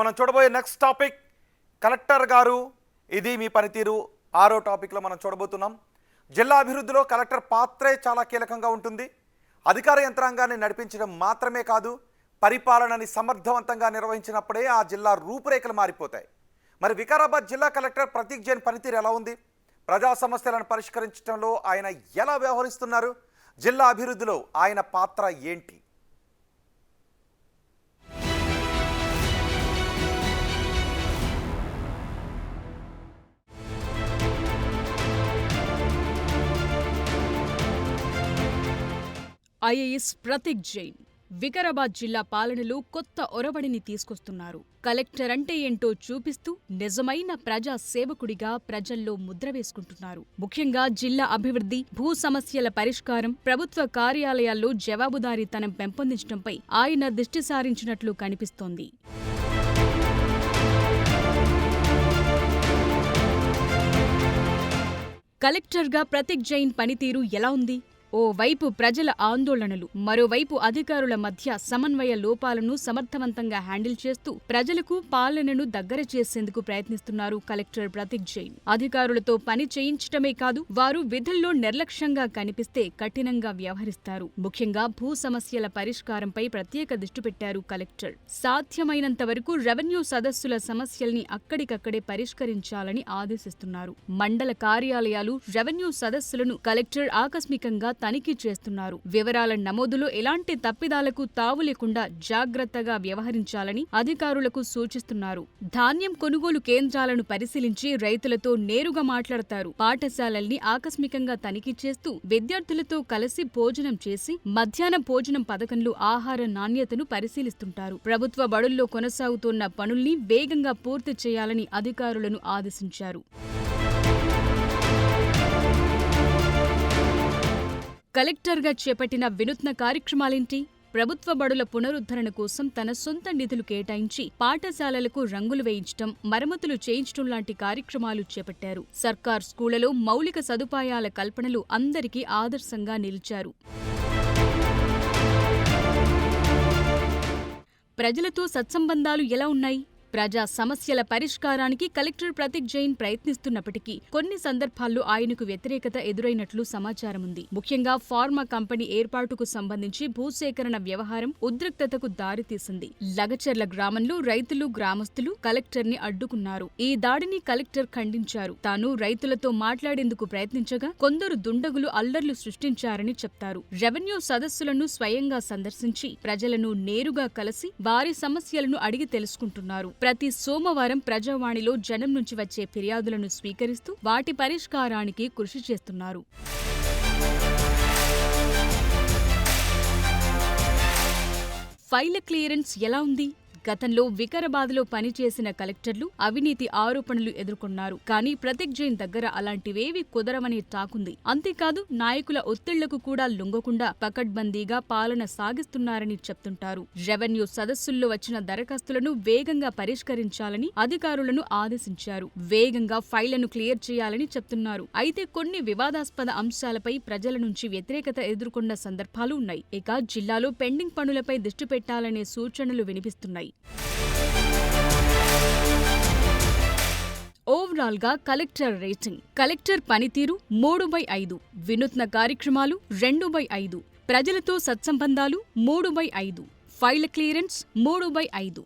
మనం చూడబోయే next topic collector గారు ఇది మీ పనితీరు 6వ టాపిక్లో మనం చూడబోతున్నాం. జిల్లా అభివృద్ధిలో కలెక్టర్ పాత్రే చాలా కీలకంగా ఉంటుంది. అధికార యంత్రాంగాన్ని నడిపించడం మాత్రమే కాదు, పరిపాలనని సమర్థవంతంగా నిర్వహించినప్పుడే ఆ జిల్లా రూపురేఖలు మారిపోతాయి. మరి వికారాబాద్ జిల్లా కలెక్టర్ ప్రతీక్ జైన్ పనితీరు ఎలా ఉంది? ప్రజా సమస్యలను పరిష్కరించడంలో ఆయన ఎలా వ్యవహరిస్తున్నారు? జిల్లా అభివృద్ధిలో ఆయన పాత్ర ఏంటి? ఐఏఎస్ ప్రతీక్ జైన్ వికారాబాద్ జిల్లా పాలనలో కొత్త ఒరవడిని తీసుకొస్తున్నారు. కలెక్టర్ అంటే ఏంటో చూపిస్తూ నిజమైన ప్రజా సేవకుడిగా ప్రజల్లో ముద్ర వేసుకుంటున్నారు. ముఖ్యంగా జిల్లా అభివృద్ధి, భూ సమస్యల పరిష్కారం, ప్రభుత్వ కార్యాలయాల్లో జవాబుదారీతనం పెంపొందించడంపై ఆయన దృష్టి సారించినట్లు కనిపిస్తోంది. కలెక్టర్గా ప్రతీక్ జైన్ పనితీరు ఎలా ఉంది? ఓవైపు ప్రజల ఆందోళనలు, మరోవైపు అధికారుల మధ్య సమన్వయ లోపాలను సమర్థవంతంగా హ్యాండిల్ చేస్తూ ప్రజలకు పాలనను దగ్గర చేసేందుకు ప్రయత్నిస్తున్నారు కలెక్టర్ ప్రతీక్ జైన్. అధికారులతో పని చేయించటమే కాదు, వారు విధుల్లో నిర్లక్ష్యంగా కనిపిస్తే కఠినంగా వ్యవహరిస్తారు. ముఖ్యంగా భూ సమస్యల పరిష్కారంపై ప్రత్యేక దృష్టి పెట్టారు కలెక్టర్. సాధ్యమైనంత వరకు రెవెన్యూ సదస్సుల సమస్యల్ని అక్కడికక్కడే పరిష్కరించాలని ఆదేశిస్తున్నారు. మండల కార్యాలయాలు, రెవెన్యూ సదస్సులను కలెక్టర్ ఆకస్మికంగా తనిఖీ చేస్తున్నారు. వివరాల నమోదులో ఎలాంటి తప్పిదాలకు తావు లేకుండా జాగ్రత్తగా వ్యవహరించాలని అధికారులకు సూచిస్తున్నారు. ధాన్యం కొనుగోలు కేంద్రాలను పరిశీలించి రైతులతో నేరుగా మాట్లాడతారు. పాఠశాలల్ని ఆకస్మికంగా తనిఖీ చేస్తూ విద్యార్థులతో కలిసి భోజనం చేసి మధ్యాహ్న భోజనం పథకంలో ఆహార నాణ్యతను పరిశీలిస్తుంటారు. ప్రభుత్వ బడుల్లో కొనసాగుతున్న పనుల్ని వేగంగా పూర్తి చేయాలని అధికారులను ఆదేశించారు. కలెక్టర్గా చేపట్టిన వినూత్న కార్యక్రమాలేంటి? ప్రభుత్వ బడుల పునరుద్ధరణ కోసం తన సొంత నిధులు కేటాయించి పాఠశాలలకు రంగులు వేయించడం, మరమ్మతులు చేయించడం లాంటి కార్యక్రమాలు చేపట్టారు. సర్కార్ స్కూళ్లలో మౌలిక సదుపాయాల కల్పనలు అందరికీ ఆదర్శంగా నిలిచారు. ప్రజలతో సత్సంబంధాలు ఎలా ఉన్నాయి? ప్రజా సమస్యల పరిష్కారానికి కలెక్టర్ ప్రతీక్ జైన్ ప్రయత్నిస్తున్నప్పటికీ కొన్ని సందర్భాల్లో ఆయనకు వ్యతిరేకత ఎదురైనట్లు సమాచారం ఉంది. ముఖ్యంగా ఫార్మా కంపెనీ ఏర్పాటుకు సంబంధించి భూసేకరణ వ్యవహారం ఉద్రిక్తతకు దారితీసింది. లగచర్ల గ్రామంలో రైతులు, గ్రామస్తులు కలెక్టర్ని అడ్డుకున్నారు. ఈ దాడిని కలెక్టర్ ఖండించారు. తాను రైతులతో మాట్లాడేందుకు ప్రయత్నించగా కొందరు దుండగులు అల్లర్లు సృష్టించారని చెప్తారు. రెవెన్యూ సదస్సులను స్వయంగా సందర్శించి ప్రజలను నేరుగా కలిసి వారి సమస్యలను అడిగి తెలుసుకుంటున్నారు. ప్రతి సోమవారం ప్రజావాణిలో జనం నుంచి వచ్చే ఫిర్యాదులను స్వీకరిస్తూ వాటి పరిష్కారానికి కృషి చేస్తున్నారు. ఫైళ్ల క్లియరెన్స్ ఎలా ఉంది? గతంలో వికారాబాద్లో పనిచేసిన కలెక్టర్లు అవినీతి ఆరోపణలు ఎదుర్కొన్నారు. కానీ ప్రతీక్ జైన్ దగ్గర అలాంటివేవీ కుదరవనే టాకుంది. అంతేకాదు, నాయకుల ఒత్తిళ్లకు కూడా లొంగకుండా పకడ్బందీగా పాలన సాగిస్తున్నారని చెప్తుంటారు. రెవెన్యూ సదస్సుల్లో వచ్చిన దరఖాస్తులను వేగంగా పరిష్కరించాలని అధికారులను ఆదేశించారు. వేగంగా ఫైళ్లను క్లియర్ చేయాలని చెప్తున్నారు. అయితే కొన్ని వివాదాస్పద అంశాలపై ప్రజల నుంచి వ్యతిరేకత ఎదుర్కొన్న సందర్భాలు ఉన్నాయి. ఇక జిల్లాలో పెండింగ్ పనులపై దృష్టి పెట్టాలనే సూచనలు వినిపిస్తున్నాయి. ఓవరాల్ గా కలెక్టర్ రేటింగ్: కలెక్టర్ పనితీరు 3/5, వినూత్న కార్యక్రమాలు 2/5, ప్రజలతో సత్సంబంధాలు 3/5, ఫైళ్ల క్లియరెన్స్ 3/5.